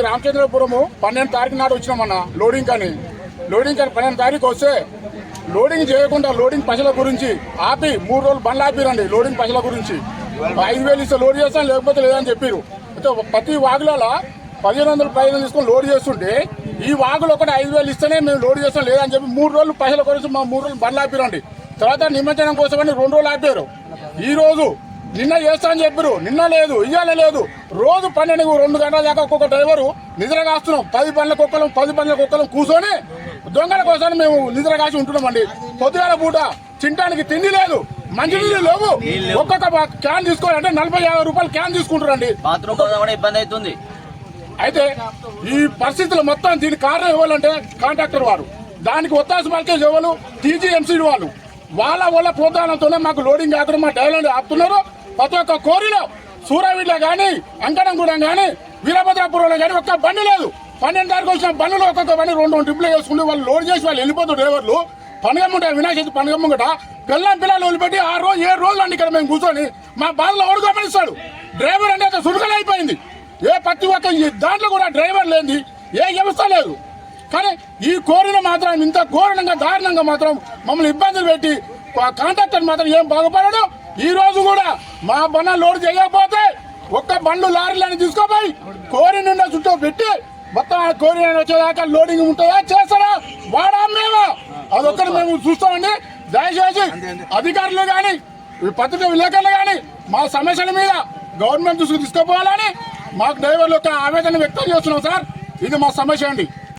రామచంద్రపురము 12 తారీఖు నాడు వచ్చినామన్న లోడింగ్ కానీ 12 తారీఖు వస్తే లోడింగ్ చేయకుండా లోడింగ్ పైసల గురించి ఆపి 3 రోజులు బండ్లు ఆపిరండి. లోడింగ్ పైసల గురించి 5,000 ఇస్తే లోడ్ చేస్తాం, లేకపోతే లేదని చెప్పారు. అయితే ప్రతి వాగులలో 1,500 పైసలు తీసుకొని లోడ్ చేస్తుంటే ఈ వాగులు ఒకటి 5,000 ఇస్తేనే మేము లోడ్ చేస్తాం లేదని చెప్పి 3 రోజులు పైసల గురించి మా 3 రోజులు బండ్లు ఆపిరండి. తర్వాత నిమజ్జనం కోసమని 2 రోజులు ఆపారు. ఈ రోజు నిన్న చేస్తా అని చెప్పారు, నిన్న లేదు, ఇయ్యాల లేదు. రోజు 12-2 గంటల దాకా ఒక్కొక్క డ్రైవరు నిద్ర కాస్తున్నాం. 10 బండ్ల కుక్కలం కూర్చొని దొంగల కోసం మేము నిద్ర కాసి ఉంటున్నామండి. పొద్దుగాల పూట తినడానికి తిండి లేదు, మంచినీళ్ళు లేవు. ఒక్కొక్క క్యాన్ తీసుకోవాలంటే 40-50 రూపాయలు క్యాన్ తీసుకుంటారండి. ఇబ్బంది అవుతుంది. అయితే ఈ పరిస్థితులు మొత్తం దీనికి కారణం ఇవ్వాలంటే కాంట్రాక్టర్ వారు, దానికి ఒత్తాస పలికేది ఎవరు, టీజీఎంసీ వాళ్ళ ప్రోత్సాహంతోనే మాకు లోడింగ్ కాకుండా మా డ్రైవర్లు ఆపుతున్నారు. ప్రతి ఒక్క కోరిలో సూర్యావిడిలో కానీ అంకణంగూడెం కానీ వీరభద్రాపురంలో కానీ ఒక్క బండి లేదు. 12 తారీఖు వచ్చిన బండ్లు ఒక్కొక్క బండి 2 ట్రిప్లు వేసుకుంటే వాళ్ళు లోడ్ చేసి వాళ్ళు వెళ్ళిపోతారు. డ్రైవర్లు పండుగ ముంట వినాయక చవితి పండుగ ముంగట పిల్లలు వదిలిపెట్టి 6 రోజులు 7 రోజులు అండి ఇక్కడ మేము కూర్చొని మా బాధలో ఎవరు గమనిస్తాడు. డ్రైవర్ అంటే అంత సుడుకలు అయిపోయింది. ప్రతి ఒక్క దాంట్లో కూడా డ్రైవర్ లేని ఏ వ్యవస్థ లేదు. కానీ ఈ కోరిన మాత్రం ఇంత ఘోరంగా దారుణంగా మాత్రం మమ్మల్ని ఇబ్బందులు పెట్టి కాంట్రాక్టర్ మాత్రం ఏం బాగుపడడు. ఈ రోజు కూడా మా బండ్ల లోడ్ చేయకపోతే ఒక్క బండ్లు లారీలని తీసుకోపోయి కోరి నిండా చుట్టూ పెట్టి మొత్తం ఆ కోరి వచ్చేదాకా లోడింగ్ ఉంటుందా చేస్తారా వాడా మేమా అదొక్కటి మేము చూస్తామండి. దయచేసి అధికారులు కానీ పత్రికా విలేకరులు కానీ మా సమస్యల మీద గవర్నమెంట్ దృష్టికి తీసుకుపోవాలని మాకు డ్రైవర్లు యొక్క ఆవేదన వ్యక్తం చేస్తున్నాం సార్. ఇది మా సమస్య అండి.